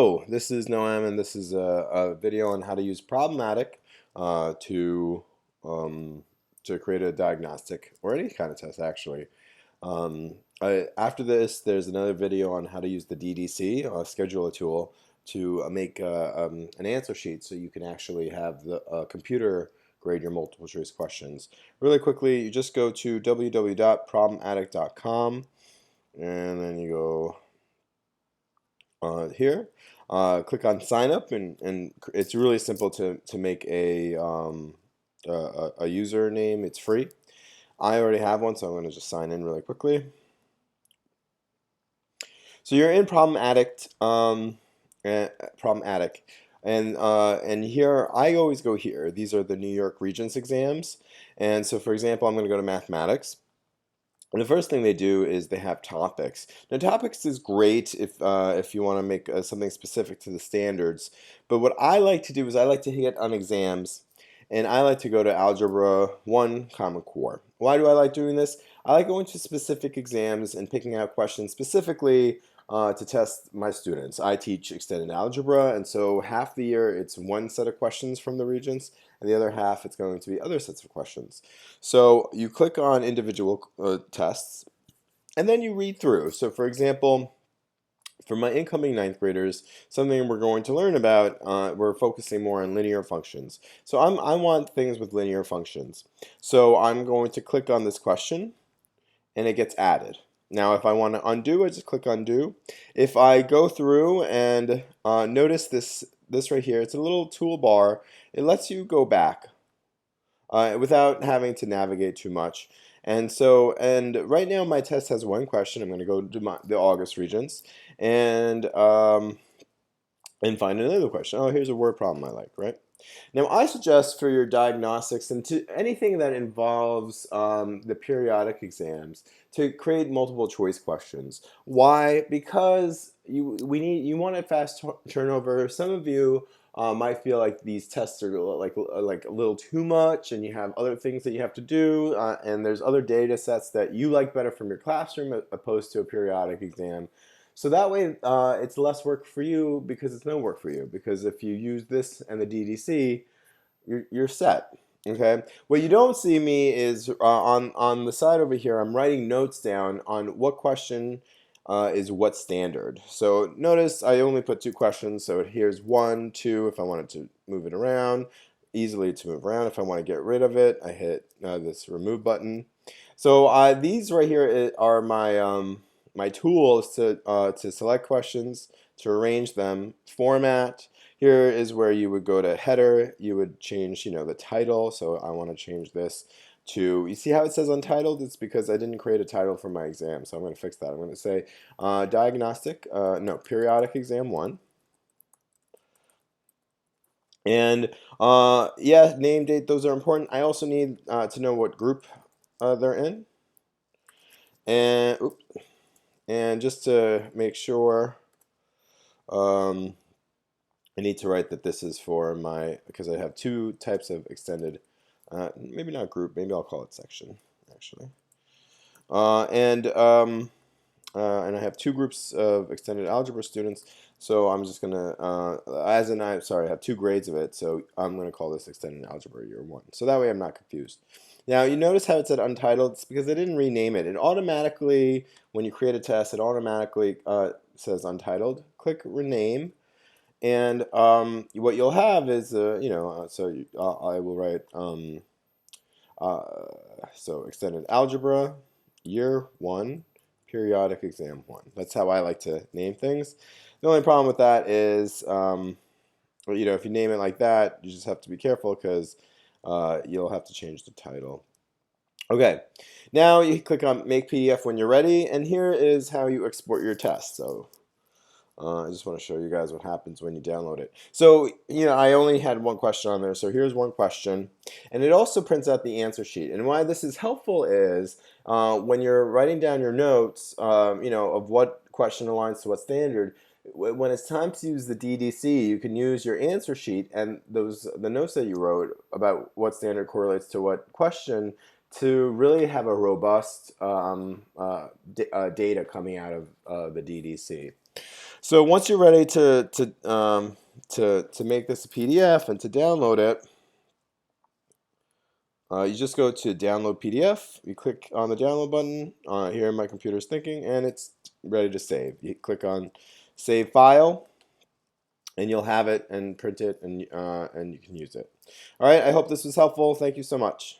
Hello, this is Noam, and this is a video on how to use Problematic uh, to um, to create a diagnostic or any kind of test actually. After this, there's another video on how to use the DDC scheduler tool to make an answer sheet so you can actually have the computer grade your multiple choice questions. Really quickly, you just go to www.problematic.com and then you go here. Click on sign up, and it's really simple to make a username. It's free. I already have one, so I'm going to just sign in really quickly. So you're in Problem Attic, and here I always go here. These are the New York Regents exams, and so for example, I'm going to go to mathematics. And the first thing they do is they have topics. Now, topics is great if you want to make something specific to the standards. But what I like to do is I like to hit on exams, and I like to go to Algebra 1 Common Core. Why do I like doing this? I like going to specific exams and picking out questions specifically to test my students. I teach extended algebra, and so half the year it's one set of questions from the Regents, and the other half it's going to be other sets of questions. So you click on individual tests, and then you read through. So for example, for my incoming ninth graders, something we're going to learn about, we're focusing more on linear functions. So I want things with linear functions. So I'm going to click on this question, and it gets added. Now if I want to undo, I just click undo. If I go through and notice this right here, it's a little toolbar. It lets you go back without having to navigate too much. And right now my test has one question. I'm going to go to the August Regents and find another question. Oh, here's a word problem I like, right? Now I suggest for your diagnostics and to anything that involves the periodic exams to create multiple choice questions. Why? Because you want a fast turnover. Some of you might feel like these tests are like a little too much, and you have other things that you have to do, and there's other data sets that you like better from your classroom opposed to a periodic exam. So that way, it's less work for you because it's no work for you. Because if you use this and the DDC, you're set. Okay. What you don't see me is on the side over here. I'm writing notes down on what question is what standard. So notice I only put two questions. So here's 1, 2. If I wanted to move it around, easily to move around. If I want to get rid of it, I hit this remove button. So these right here are my tools to select questions, to arrange them, format. Here is where you would go to header. You would change, the title. So I want to change this to, you see how it says untitled? It's because I didn't create a title for my exam. So I'm going to fix that. I'm going to say periodic exam 1. And yeah, name, date, those are important. I also need to know what group they're in. And just to make sure, I need to write that this is for because I have two types of extended, maybe not group, maybe I'll call it section, actually. And I have two groups of extended algebra students, so I'm just gonna, I have two grades of it, so I'm gonna call this extended algebra year 1. So that way I'm not confused. Now you notice how it said untitled? It's because I didn't rename it. It automatically, when you create a test, it automatically says untitled. Click rename. And what you'll have is, I will write, so extended algebra, year 1, periodic exam 1. That's how I like to name things. The only problem with that is, if you name it like that, you just have to be careful because you'll have to change the title. Okay, now you click on Make PDF when you're ready, and here is how you export your test. So I just want to show you guys what happens when you download it. So, I only had one question on there. So here's one question. And it also prints out the answer sheet. And why this is helpful is when you're writing down your notes, of what question aligns to what standard, when it's time to use the DDC, you can use your answer sheet and the notes that you wrote about what standard correlates to what question to really have a robust data coming out of the DDC. So once you're ready to make this a PDF and to download it, you just go to download PDF. You click on the download button here. My computer's thinking, and it's ready to save. You click on Save File, and you'll have it and print it, and you can use it. All right. I hope this was helpful. Thank you so much.